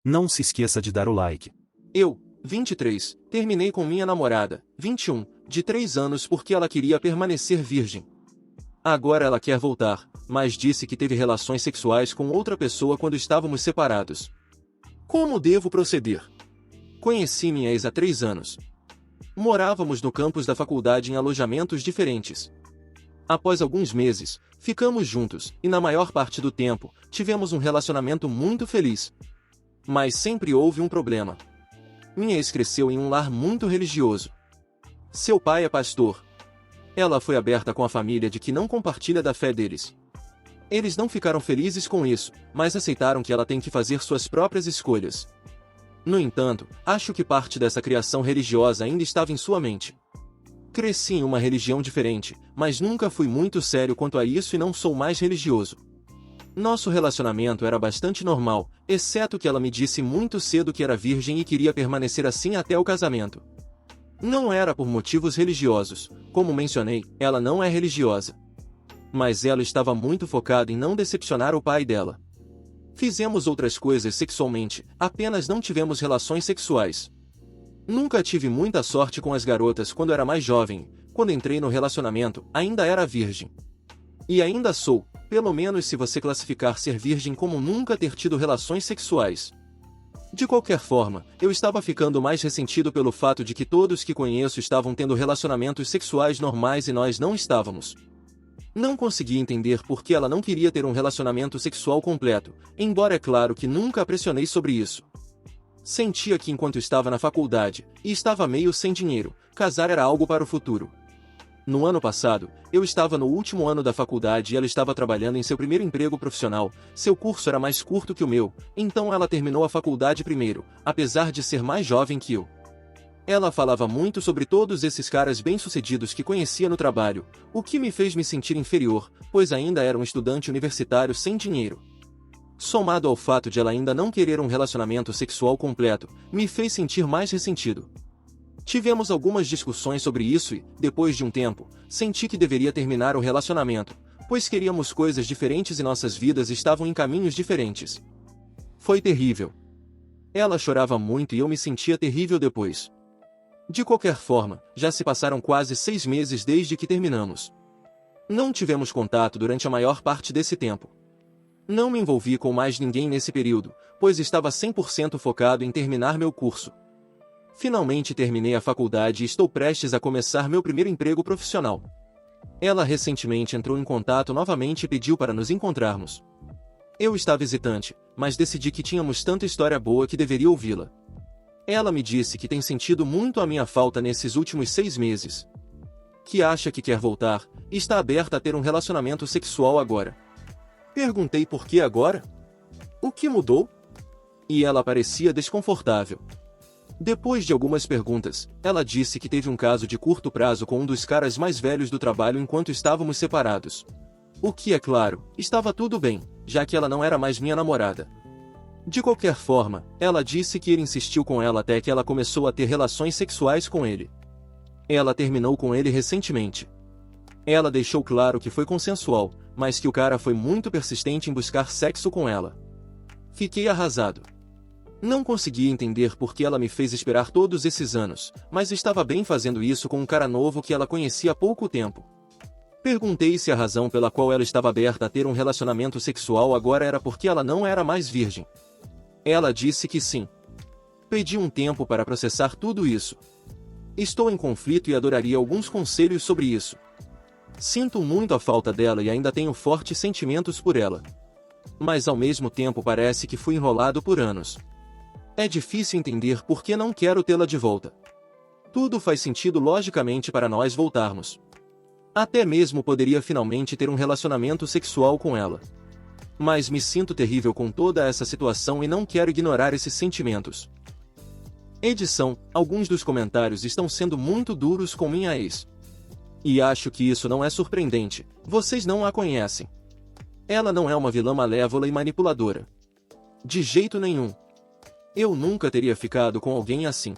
Não se esqueça de dar o like. Eu, 23, terminei com minha namorada, 21, de 3 anos porque ela queria permanecer virgem. Agora ela quer voltar, mas disse que teve relações sexuais com outra pessoa quando estávamos separados. Como devo proceder? Conheci minha ex há 3 anos. Morávamos no campus da faculdade em alojamentos diferentes. Após alguns meses, ficamos juntos e na maior parte do tempo, tivemos um relacionamento muito feliz. Mas sempre houve um problema. Minha ex cresceu em um lar muito religioso. Seu pai é pastor. Ela foi aberta com a família de que não compartilha da fé deles. Eles não ficaram felizes com isso, mas aceitaram que ela tem que fazer suas próprias escolhas. No entanto, acho que parte dessa criação religiosa ainda estava em sua mente. Cresci em uma religião diferente, mas nunca fui muito sério quanto a isso e não sou mais religioso. Nosso relacionamento era bastante normal, exceto que ela me disse muito cedo que era virgem e queria permanecer assim até o casamento. Não era por motivos religiosos, como mencionei, ela não é religiosa. Mas ela estava muito focada em não decepcionar o pai dela. Fizemos outras coisas sexualmente, apenas não tivemos relações sexuais. Nunca tive muita sorte com as garotas quando era mais jovem, quando entrei no relacionamento, ainda era virgem. E ainda sou, pelo menos se você classificar ser virgem como nunca ter tido relações sexuais. De qualquer forma, eu estava ficando mais ressentido pelo fato de que todos que conheço estavam tendo relacionamentos sexuais normais e nós não estávamos. Não conseguia entender por que ela não queria ter um relacionamento sexual completo, embora é claro que nunca a pressionei sobre isso. Sentia que enquanto estava na faculdade, e estava meio sem dinheiro, casar era algo para o futuro. No ano passado, eu estava no último ano da faculdade e ela estava trabalhando em seu primeiro emprego profissional, seu curso era mais curto que o meu, então ela terminou a faculdade primeiro, apesar de ser mais jovem que eu. Ela falava muito sobre todos esses caras bem-sucedidos que conhecia no trabalho, o que me fez me sentir inferior, pois ainda era um estudante universitário sem dinheiro. Somado ao fato de ela ainda não querer um relacionamento sexual completo, me fez sentir mais ressentido. Tivemos algumas discussões sobre isso e, depois de um tempo, senti que deveria terminar o relacionamento, pois queríamos coisas diferentes e nossas vidas estavam em caminhos diferentes. Foi terrível. Ela chorava muito e eu me sentia terrível depois. De qualquer forma, já se passaram quase 6 meses desde que terminamos. Não tivemos contato durante a maior parte desse tempo. Não me envolvi com mais ninguém nesse período, pois estava 100% focado em terminar meu curso. Finalmente terminei a faculdade e estou prestes a começar meu primeiro emprego profissional. Ela recentemente entrou em contato novamente e pediu para nos encontrarmos. Eu estava hesitante, mas decidi que tínhamos tanta história boa que deveria ouvi-la. Ela me disse que tem sentido muito a minha falta nesses últimos 6 meses. Que acha que quer voltar, e está aberta a ter um relacionamento sexual agora. Perguntei por que agora? O que mudou? E ela parecia desconfortável. Depois de algumas perguntas, ela disse que teve um caso de curto prazo com um dos caras mais velhos do trabalho enquanto estávamos separados. O que, é claro, estava tudo bem, já que ela não era mais minha namorada. De qualquer forma, ela disse que ele insistiu com ela até que ela começou a ter relações sexuais com ele. Ela terminou com ele recentemente. Ela deixou claro que foi consensual, mas que o cara foi muito persistente em buscar sexo com ela. Fiquei arrasado. Não conseguia entender por que ela me fez esperar todos esses anos, mas estava bem fazendo isso com um cara novo que ela conhecia há pouco tempo. Perguntei se a razão pela qual ela estava aberta a ter um relacionamento sexual agora era porque ela não era mais virgem. Ela disse que sim. Pedi um tempo para processar tudo isso. Estou em conflito e adoraria alguns conselhos sobre isso. Sinto muito a falta dela e ainda tenho fortes sentimentos por ela. Mas ao mesmo tempo parece que fui enrolado por anos. É difícil entender por que não quero tê-la de volta. Tudo faz sentido logicamente para nós voltarmos. Até mesmo poderia finalmente ter um relacionamento sexual com ela. Mas me sinto terrível com toda essa situação e não quero ignorar esses sentimentos. Edição: alguns dos comentários estão sendo muito duros com minha ex. E acho que isso não é surpreendente, vocês não a conhecem. Ela não é uma vilã malévola e manipuladora. De jeito nenhum. Eu nunca teria ficado com alguém assim.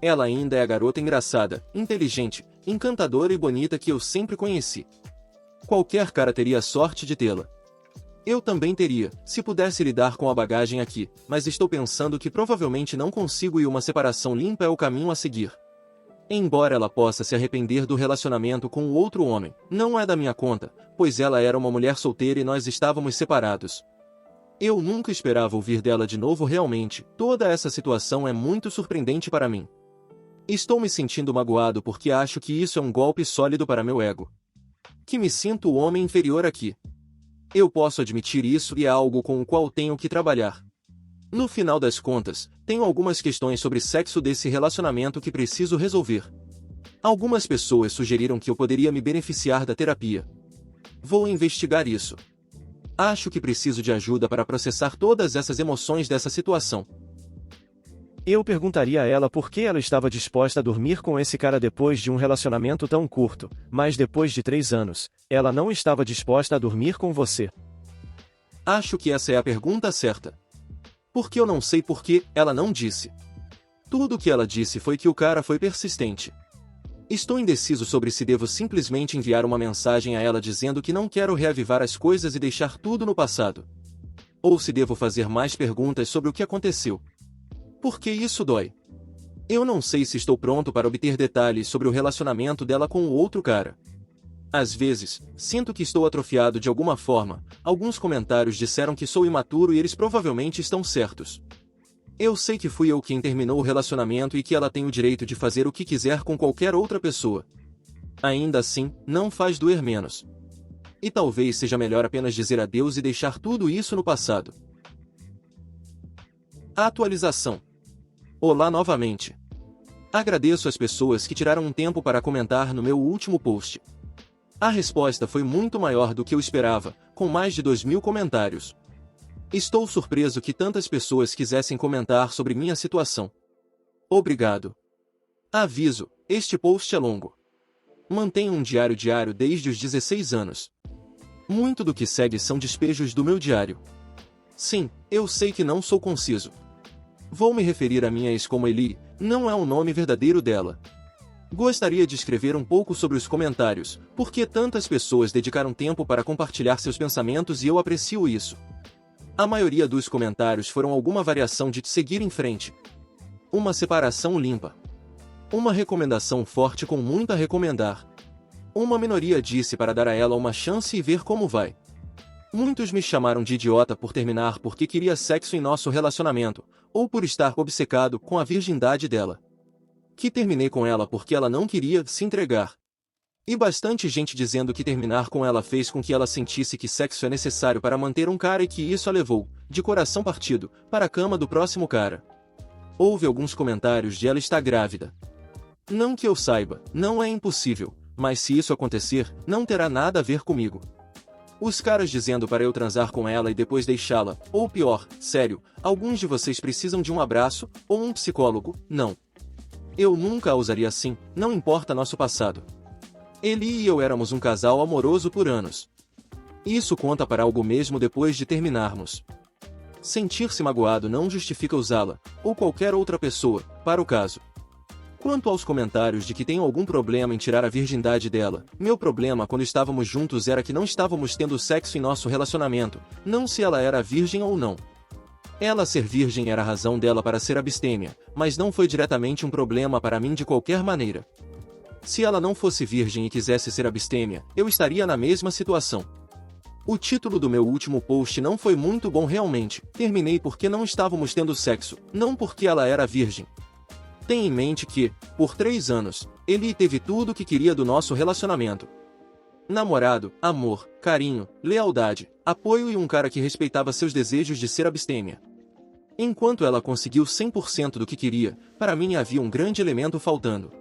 Ela ainda é a garota engraçada, inteligente, encantadora e bonita que eu sempre conheci. Qualquer cara teria a sorte de tê-la. Eu também teria, se pudesse lidar com a bagagem aqui, mas estou pensando que provavelmente não consigo e uma separação limpa é o caminho a seguir. Embora ela possa se arrepender do relacionamento com o outro homem, não é da minha conta, pois ela era uma mulher solteira e nós estávamos separados. Eu nunca esperava ouvir dela de novo realmente, toda essa situação é muito surpreendente para mim. Estou me sentindo magoado porque acho que isso é um golpe sólido para meu ego. Que me sinto o homem inferior aqui. Eu posso admitir isso e é algo com o qual tenho que trabalhar. No final das contas, tenho algumas questões sobre sexo desse relacionamento que preciso resolver. Algumas pessoas sugeriram que eu poderia me beneficiar da terapia. Vou investigar isso. Acho que preciso de ajuda para processar todas essas emoções dessa situação. Eu perguntaria a ela por que ela estava disposta a dormir com esse cara depois de um relacionamento tão curto, mas depois de 3 anos, ela não estava disposta a dormir com você. Acho que essa é a pergunta certa. Porque eu não sei por que ela não disse. Tudo o que ela disse foi que o cara foi persistente. Estou indeciso sobre se devo simplesmente enviar uma mensagem a ela dizendo que não quero reavivar as coisas e deixar tudo no passado. Ou se devo fazer mais perguntas sobre o que aconteceu. Porque isso dói. Eu não sei se estou pronto para obter detalhes sobre o relacionamento dela com o outro cara. Às vezes, sinto que estou atrofiado de alguma forma. Alguns comentários disseram que sou imaturo e eles provavelmente estão certos. Eu sei que fui eu quem terminou o relacionamento e que ela tem o direito de fazer o que quiser com qualquer outra pessoa. Ainda assim, não faz doer menos. E talvez seja melhor apenas dizer adeus e deixar tudo isso no passado. Atualização. Olá novamente. Agradeço às pessoas que tiraram um tempo para comentar no meu último post. A resposta foi muito maior do que eu esperava, com mais de 2.000 comentários. Estou surpreso que tantas pessoas quisessem comentar sobre minha situação. Obrigado. Aviso, este post é longo. Mantenho um diário diário desde os 16 anos. Muito do que segue são despejos do meu diário. Sim, eu sei que não sou conciso. Vou me referir a minha ex como Eli, não é o nome verdadeiro dela. Gostaria de escrever um pouco sobre os comentários, porque tantas pessoas dedicaram tempo para compartilhar seus pensamentos e eu aprecio isso. A maioria dos comentários foram alguma variação de seguir em frente. Uma separação limpa. Uma recomendação forte com muito a recomendar. Uma minoria disse para dar a ela uma chance e ver como vai. Muitos me chamaram de idiota por terminar porque queria sexo em nosso relacionamento, ou por estar obcecado com a virgindade dela. Que terminei com ela porque ela não queria se entregar. E bastante gente dizendo que terminar com ela fez com que ela sentisse que sexo é necessário para manter um cara e que isso a levou, de coração partido, para a cama do próximo cara. Houve alguns comentários de ela estar grávida. Não que eu saiba, não é impossível, mas se isso acontecer, não terá nada a ver comigo. Os caras dizendo para eu transar com ela e depois deixá-la, ou pior, sério, alguns de vocês precisam de um abraço, ou um psicólogo, não. Eu nunca a usaria assim, não importa nosso passado. Eli e eu éramos um casal amoroso por anos. Isso conta para algo mesmo depois de terminarmos. Sentir-se magoado não justifica usá-la, ou qualquer outra pessoa, para o caso. Quanto aos comentários de que tenho algum problema em tirar a virgindade dela, meu problema quando estávamos juntos era que não estávamos tendo sexo em nosso relacionamento, não se ela era virgem ou não. Ela ser virgem era a razão dela para ser abstêmia, mas não foi diretamente um problema para mim de qualquer maneira. Se ela não fosse virgem e quisesse ser abstêmia, eu estaria na mesma situação. O título do meu último post não foi muito bom realmente, terminei porque não estávamos tendo sexo, não porque ela era virgem. Tenha em mente que, por 3 anos, Eli teve tudo o que queria do nosso relacionamento. Namorado, amor, carinho, lealdade, apoio e um cara que respeitava seus desejos de ser abstêmia. Enquanto ela conseguiu 100% do que queria, para mim havia um grande elemento faltando.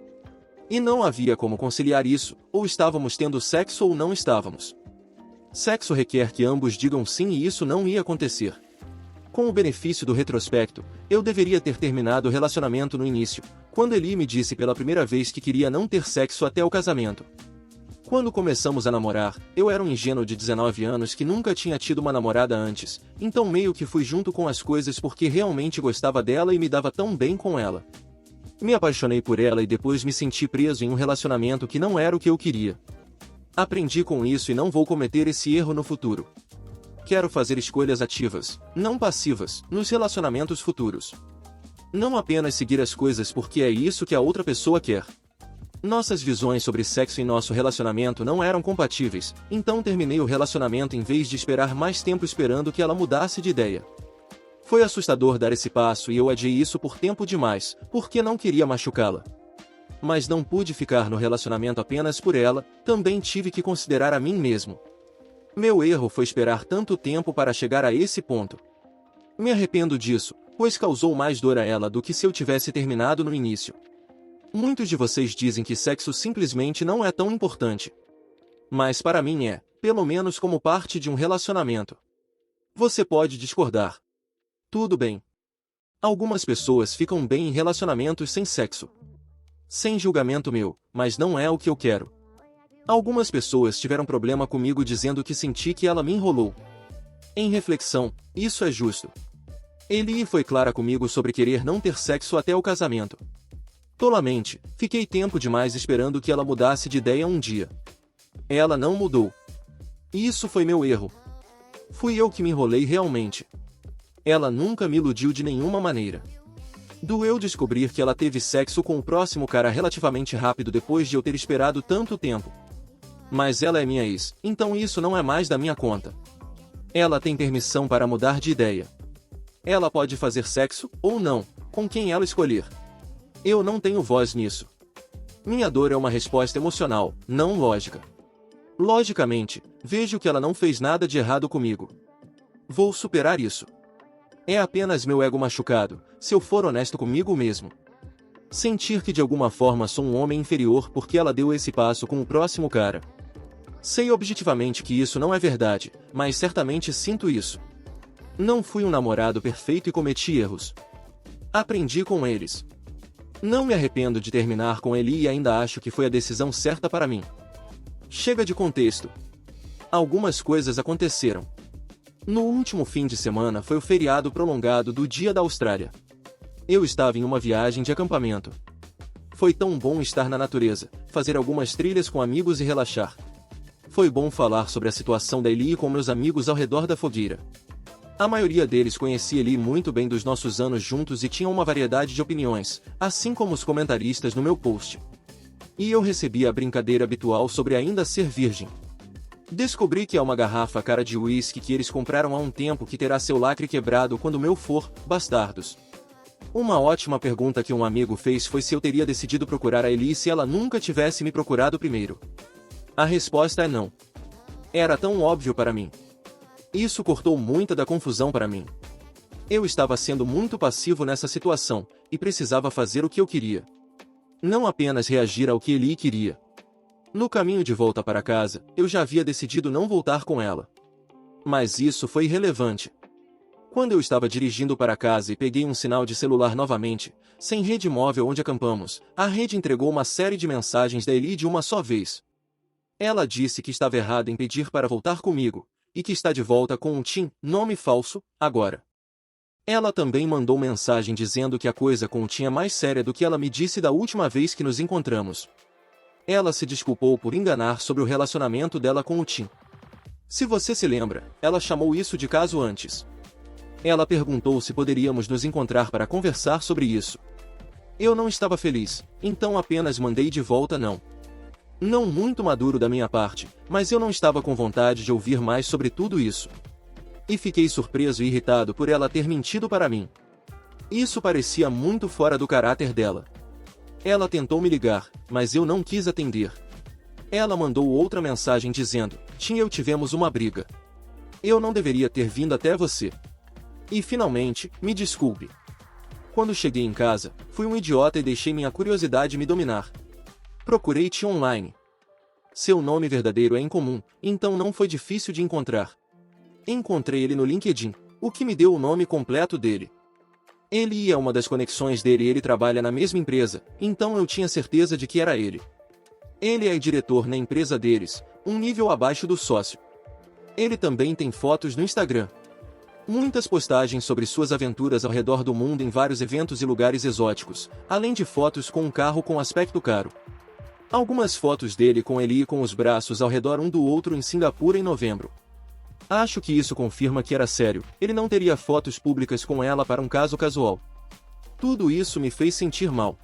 E não havia como conciliar isso, ou estávamos tendo sexo ou não estávamos. Sexo requer que ambos digam sim e isso não ia acontecer. Com o benefício do retrospecto, eu deveria ter terminado o relacionamento no início, quando Eli me disse pela primeira vez que queria não ter sexo até o casamento. Quando começamos a namorar, eu era um ingênuo de 19 anos que nunca tinha tido uma namorada antes, então meio que fui junto com as coisas porque realmente gostava dela e me dava tão bem com ela. Me apaixonei por ela e depois me senti preso em um relacionamento que não era o que eu queria. Aprendi com isso e não vou cometer esse erro no futuro. Quero fazer escolhas ativas, não passivas, nos relacionamentos futuros. Não apenas seguir as coisas porque é isso que a outra pessoa quer. Nossas visões sobre sexo em nosso relacionamento não eram compatíveis, então terminei o relacionamento em vez de esperar mais tempo esperando que ela mudasse de ideia. Foi assustador dar esse passo e eu adiei isso por tempo demais, porque não queria machucá-la. Mas não pude ficar no relacionamento apenas por ela, também tive que considerar a mim mesmo. Meu erro foi esperar tanto tempo para chegar a esse ponto. Me arrependo disso, pois causou mais dor a ela do que se eu tivesse terminado no início. Muitos de vocês dizem que sexo simplesmente não é tão importante. Mas para mim é, pelo menos como parte de um relacionamento. Você pode discordar. Tudo bem. Algumas pessoas ficam bem em relacionamentos sem sexo. Sem julgamento meu, mas não é o que eu quero. Algumas pessoas tiveram problema comigo dizendo que senti que ela me enrolou. Em reflexão, isso é justo. Eli foi clara comigo sobre querer não ter sexo até o casamento. Tolamente, fiquei tempo demais esperando que ela mudasse de ideia um dia. Ela não mudou. Isso foi meu erro. Fui eu que me enrolei realmente. Ela nunca me iludiu de nenhuma maneira. Doeu descobrir que ela teve sexo com o próximo cara relativamente rápido depois de eu ter esperado tanto tempo. Mas ela é minha ex, então isso não é mais da minha conta. Ela tem permissão para mudar de ideia. Ela pode fazer sexo, ou não, com quem ela escolher. Eu não tenho voz nisso. Minha dor é uma resposta emocional, não lógica. Logicamente, vejo que ela não fez nada de errado comigo. Vou superar isso. É apenas meu ego machucado, se eu for honesto comigo mesmo. Sentir que de alguma forma sou um homem inferior porque ela deu esse passo com o próximo cara. Sei objetivamente que isso não é verdade, mas certamente sinto isso. Não fui um namorado perfeito e cometi erros. Aprendi com eles. Não me arrependo de terminar com ele e ainda acho que foi a decisão certa para mim. Chega de contexto. Algumas coisas aconteceram. No último fim de semana foi o feriado prolongado do Dia da Austrália. Eu estava em uma viagem de acampamento. Foi tão bom estar na natureza, fazer algumas trilhas com amigos e relaxar. Foi bom falar sobre a situação da Eli com meus amigos ao redor da fogueira. A maioria deles conhecia Eli muito bem dos nossos anos juntos e tinha uma variedade de opiniões, assim como os comentaristas no meu post. E eu recebi a brincadeira habitual sobre ainda ser virgem. Descobri que há uma garrafa cara de uísque que eles compraram há um tempo que terá seu lacre quebrado quando o meu for, bastardos. Uma ótima pergunta que um amigo fez foi se eu teria decidido procurar a Eli se ela nunca tivesse me procurado primeiro. A resposta é não. Era tão óbvio para mim. Isso cortou muita da confusão para mim. Eu estava sendo muito passivo nessa situação, e precisava fazer o que eu queria. Não apenas reagir ao que Eli queria. No caminho de volta para casa, eu já havia decidido não voltar com ela. Mas isso foi irrelevante. Quando eu estava dirigindo para casa e peguei um sinal de celular novamente, sem rede móvel onde acampamos, a rede entregou uma série de mensagens da Eli de uma só vez. Ela disse que estava errada em pedir para voltar comigo, e que está de volta com um Tim, nome falso, agora. Ela também mandou mensagem dizendo que a coisa com o Tim é mais séria do que ela me disse da última vez que nos encontramos. Ela se desculpou por enganar sobre o relacionamento dela com o Tim. Se você se lembra, ela chamou isso de caso antes. Ela perguntou se poderíamos nos encontrar para conversar sobre isso. Eu não estava feliz, então apenas mandei de volta não. Não muito maduro da minha parte, mas eu não estava com vontade de ouvir mais sobre tudo isso. E fiquei surpreso e irritado por ela ter mentido para mim. Isso parecia muito fora do caráter dela. Ela tentou me ligar, mas eu não quis atender. Ela mandou outra mensagem dizendo: Tim e eu tivemos uma briga. Eu não deveria ter vindo até você. E finalmente, me desculpe. Quando cheguei em casa, fui um idiota e deixei minha curiosidade me dominar. Procurei Tim online. Seu nome verdadeiro é incomum, então não foi difícil de encontrar. Encontrei ele no LinkedIn, o que me deu o nome completo dele. Ele é uma das conexões dele e ele trabalha na mesma empresa, então eu tinha certeza de que era ele. Ele é diretor na empresa deles, um nível abaixo do sócio. Ele também tem fotos no Instagram. Muitas postagens sobre suas aventuras ao redor do mundo em vários eventos e lugares exóticos, além de fotos com um carro com aspecto caro. Algumas fotos dele com Eli com os braços ao redor um do outro em Singapura em novembro. Acho que isso confirma que era sério, ele não teria fotos públicas com ela para um caso casual. Tudo isso me fez sentir mal.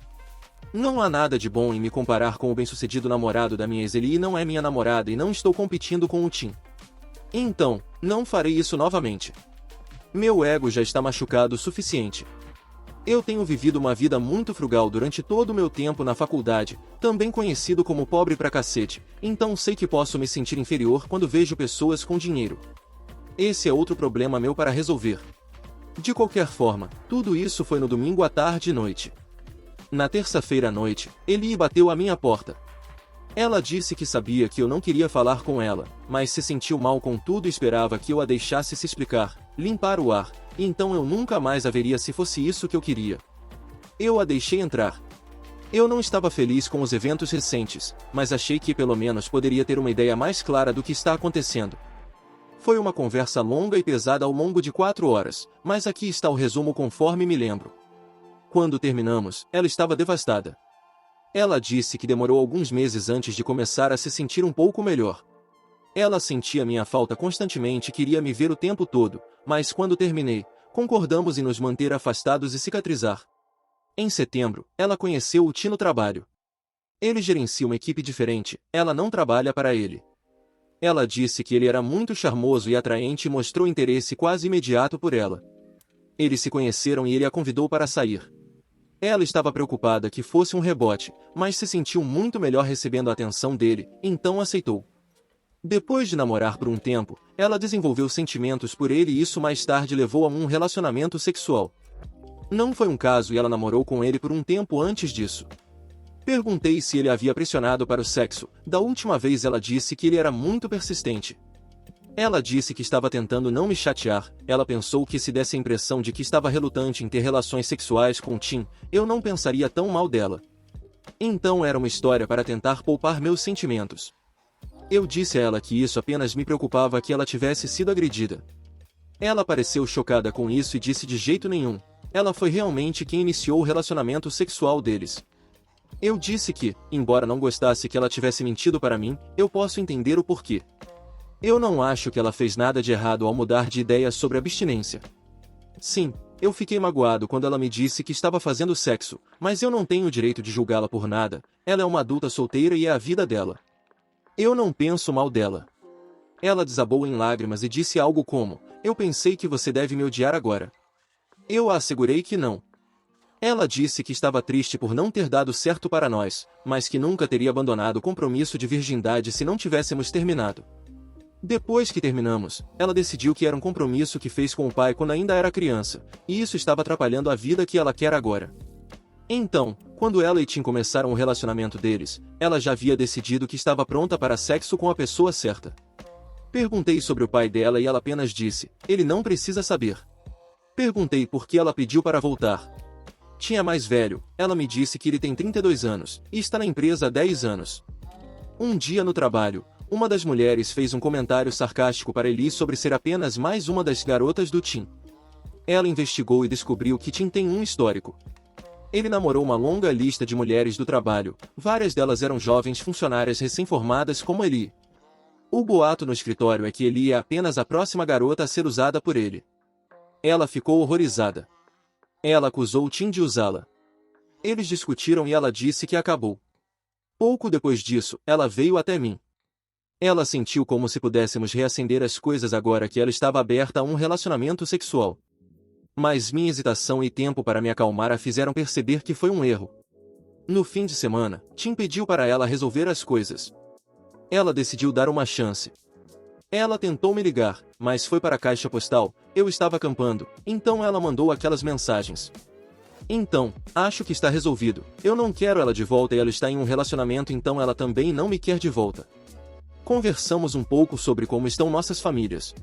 Não há nada de bom em me comparar com o bem-sucedido namorado da minha ex-Eli e não é minha namorada e não estou competindo com o Tim. Então, não farei isso novamente. Meu ego já está machucado o suficiente. Eu tenho vivido uma vida muito frugal durante todo o meu tempo na faculdade, também conhecido como pobre pra cacete, então sei que posso me sentir inferior quando vejo pessoas com dinheiro. Esse é outro problema meu para resolver. De qualquer forma, tudo isso foi no domingo à tarde e noite. Na terça-feira à noite, Eli bateu à minha porta. Ela disse que sabia que eu não queria falar com ela, mas se sentiu mal com tudo e esperava que eu a deixasse se explicar, limpar o ar, e então eu nunca mais a veria se fosse isso que eu queria. Eu a deixei entrar. Eu não estava feliz com os eventos recentes, mas achei que pelo menos poderia ter uma ideia mais clara do que está acontecendo. Foi uma conversa longa e pesada ao longo de 4 horas, mas aqui está o resumo conforme me lembro. Quando terminamos, ela estava devastada. Ela disse que demorou alguns meses antes de começar a se sentir um pouco melhor. Ela sentia minha falta constantemente e queria me ver o tempo todo, mas quando terminei, concordamos em nos manter afastados e cicatrizar. Em setembro, ela conheceu o Tim no trabalho. Ele gerencia uma equipe diferente, ela não trabalha para ele. Ela disse que ele era muito charmoso e atraente e mostrou interesse quase imediato por ela. Eles se conheceram e ele a convidou para sair. Ela estava preocupada que fosse um rebote, mas se sentiu muito melhor recebendo a atenção dele, então aceitou. Depois de namorar por um tempo, ela desenvolveu sentimentos por ele e isso mais tarde levou a um relacionamento sexual. Não foi um caso e ela namorou com ele por um tempo antes disso. Perguntei se ele havia pressionado para o sexo, da última vez ela disse que ele era muito persistente. Ela disse que estava tentando não me chatear, ela pensou que se desse a impressão de que estava relutante em ter relações sexuais com Tim, eu não pensaria tão mal dela. Então era uma história para tentar poupar meus sentimentos. Eu disse a ela que isso apenas me preocupava que ela tivesse sido agredida. Ela pareceu chocada com isso e disse de jeito nenhum, ela foi realmente quem iniciou o relacionamento sexual deles. Eu disse que, embora não gostasse que ela tivesse mentido para mim, eu posso entender o porquê. Eu não acho que ela fez nada de errado ao mudar de ideia sobre abstinência. Sim, eu fiquei magoado quando ela me disse que estava fazendo sexo, mas eu não tenho o direito de julgá-la por nada, ela é uma adulta solteira e é a vida dela. Eu não penso mal dela. Ela desabou em lágrimas e disse algo como, eu pensei que você deve me odiar agora. Eu a assegurei que não. Ela disse que estava triste por não ter dado certo para nós, mas que nunca teria abandonado o compromisso de virgindade se não tivéssemos terminado. Depois que terminamos, ela decidiu que era um compromisso que fez com o pai quando ainda era criança, e isso estava atrapalhando a vida que ela quer agora. Então, quando ela e Tim começaram o relacionamento deles, ela já havia decidido que estava pronta para sexo com a pessoa certa. Perguntei sobre o pai dela e ela apenas disse, ele não precisa saber. Perguntei por que ela pediu para voltar. Tim é mais velho, ela me disse que ele tem 32 anos, e está na empresa há 10 anos. Um dia no trabalho, uma das mulheres fez um comentário sarcástico para Eli sobre ser apenas mais uma das garotas do Tim. Ela investigou e descobriu que Tim tem um histórico. Ele namorou uma longa lista de mulheres do trabalho, várias delas eram jovens funcionárias recém-formadas como Eli. O boato no escritório é que Eli é apenas a próxima garota a ser usada por ele. Ela ficou horrorizada. Ela acusou Tim de usá-la. Eles discutiram e ela disse que acabou. Pouco depois disso, ela veio até mim. Ela sentiu como se pudéssemos reacender as coisas agora que ela estava aberta a um relacionamento sexual. Mas minha hesitação e tempo para me acalmar a fizeram perceber que foi um erro. No fim de semana, Tim pediu para ela resolver as coisas. Ela decidiu dar uma chance. Ela tentou me ligar, mas foi para a caixa postal, eu estava acampando, então ela mandou aquelas mensagens. Então, acho que está resolvido, eu não quero ela de volta e ela está em um relacionamento então ela também não me quer de volta. Conversamos um pouco sobre como estão nossas famílias.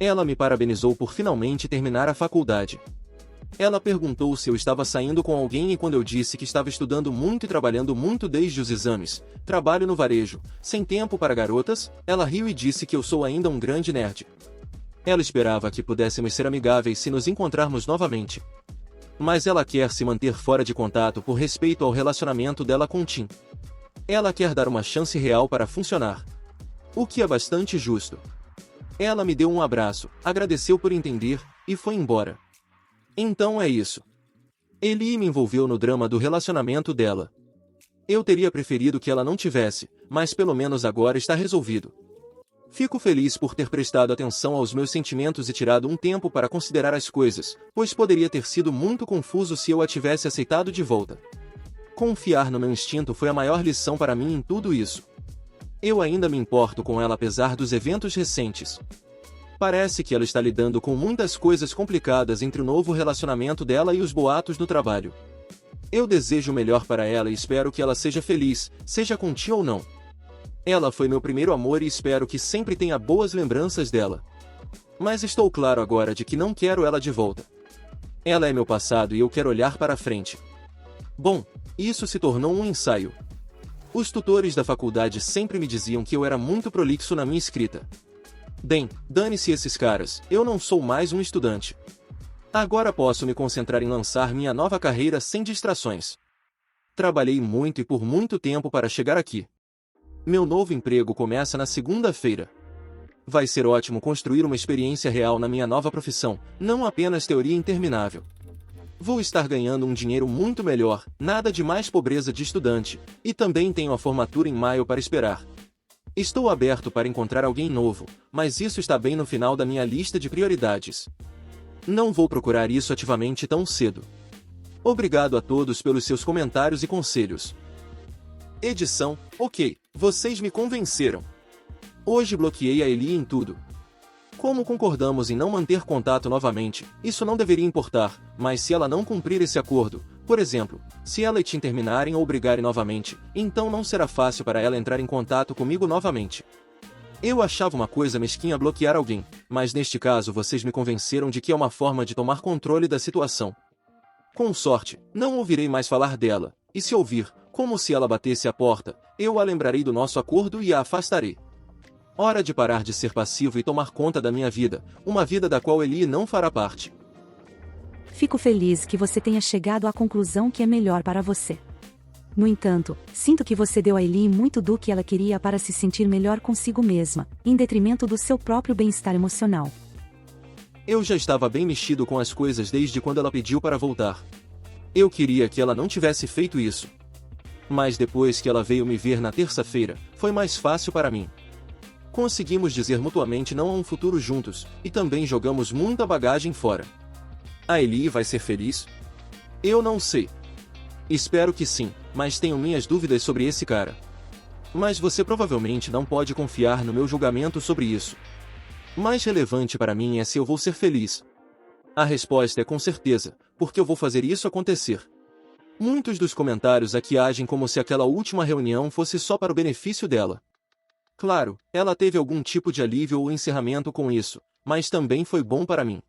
Ela me parabenizou por finalmente terminar a faculdade. Ela perguntou se eu estava saindo com alguém e quando eu disse que estava estudando muito e trabalhando muito desde os exames, trabalho no varejo, sem tempo para garotas, ela riu e disse que eu sou ainda um grande nerd. Ela esperava que pudéssemos ser amigáveis se nos encontrarmos novamente. Mas ela quer se manter fora de contato por respeito ao relacionamento dela com Tim. Ela quer dar uma chance real para funcionar. O que é bastante justo. Ela me deu um abraço, agradeceu por entender, e foi embora. Então é isso. Eli me envolveu no drama do relacionamento dela. Eu teria preferido que ela não tivesse, mas pelo menos agora está resolvido. Fico feliz por ter prestado atenção aos meus sentimentos e tirado um tempo para considerar as coisas, pois poderia ter sido muito confuso se eu a tivesse aceitado de volta. Confiar no meu instinto foi a maior lição para mim em tudo isso. Eu ainda me importo com ela apesar dos eventos recentes. Parece que ela está lidando com muitas coisas complicadas entre o novo relacionamento dela e os boatos do trabalho. Eu desejo o melhor para ela e espero que ela seja feliz, seja com ti ou não. Ela foi meu primeiro amor e espero que sempre tenha boas lembranças dela. Mas estou claro agora de que não quero ela de volta. Ela é meu passado e eu quero olhar para frente. Bom, isso se tornou um ensaio. Os tutores da faculdade sempre me diziam que eu era muito prolixo na minha escrita. Bem, dane-se esses caras, eu não sou mais um estudante. Agora posso me concentrar em lançar minha nova carreira sem distrações. Trabalhei muito e por muito tempo para chegar aqui. Meu novo emprego começa na segunda-feira. Vai ser ótimo construir uma experiência real na minha nova profissão, não apenas teoria interminável. Vou estar ganhando um dinheiro muito melhor, nada de mais pobreza de estudante, e também tenho a formatura em maio para esperar. Estou aberto para encontrar alguém novo, mas isso está bem no final da minha lista de prioridades. Não vou procurar isso ativamente tão cedo. Obrigado a todos pelos seus comentários e conselhos. Edição, ok, vocês me convenceram. Hoje bloqueei a Eli em tudo. Como concordamos em não manter contato novamente, isso não deveria importar, mas se ela não cumprir esse acordo, por exemplo, se ela e Tim terminarem ou brigarem novamente, então não será fácil para ela entrar em contato comigo novamente. Eu achava uma coisa mesquinha bloquear alguém, mas neste caso vocês me convenceram de que é uma forma de tomar controle da situação. Com sorte, não ouvirei mais falar dela, e se ouvir, como se ela batesse a porta, eu a lembrarei do nosso acordo e a afastarei. Hora de parar de ser passivo e tomar conta da minha vida, uma vida da qual Eli não fará parte. Fico feliz que você tenha chegado à conclusão que é melhor para você. No entanto, sinto que você deu a Eli muito do que ela queria para se sentir melhor consigo mesma, em detrimento do seu próprio bem-estar emocional. Eu já estava bem mexido com as coisas desde quando ela pediu para voltar. Eu queria que ela não tivesse feito isso. Mas depois que ela veio me ver na terça-feira, foi mais fácil para mim. Conseguimos dizer mutuamente não a um futuro juntos, e também jogamos muita bagagem fora. A Eli vai ser feliz? Eu não sei. Espero que sim, mas tenho minhas dúvidas sobre esse cara. Mas você provavelmente não pode confiar no meu julgamento sobre isso. Mais relevante para mim é se eu vou ser feliz. A resposta é com certeza, porque eu vou fazer isso acontecer. Muitos dos comentários aqui agem como se aquela última reunião fosse só para o benefício dela. Claro, ela teve algum tipo de alívio ou encerramento com isso, mas também foi bom para mim.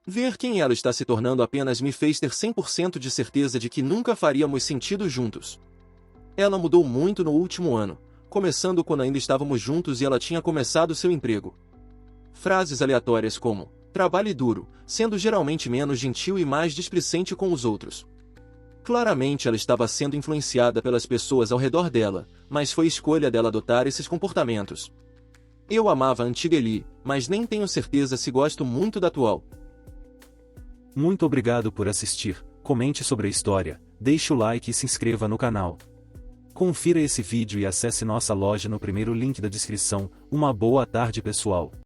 Ver quem ela está se tornando apenas me fez ter 100% de certeza de que nunca faríamos sentido juntos. Ela mudou muito no último ano, começando quando ainda estávamos juntos e ela tinha começado seu emprego. Frases aleatórias como, trabalhe duro, sendo geralmente menos gentil e mais displicente com os outros. Claramente ela estava sendo influenciada pelas pessoas ao redor dela, mas foi escolha dela adotar esses comportamentos. Eu amava a antiga Eli, mas nem tenho certeza se gosto muito da atual. Muito obrigado por assistir, comente sobre a história, deixe o like e se inscreva no canal. Confira esse vídeo e acesse nossa loja no primeiro link da descrição. Uma boa tarde pessoal.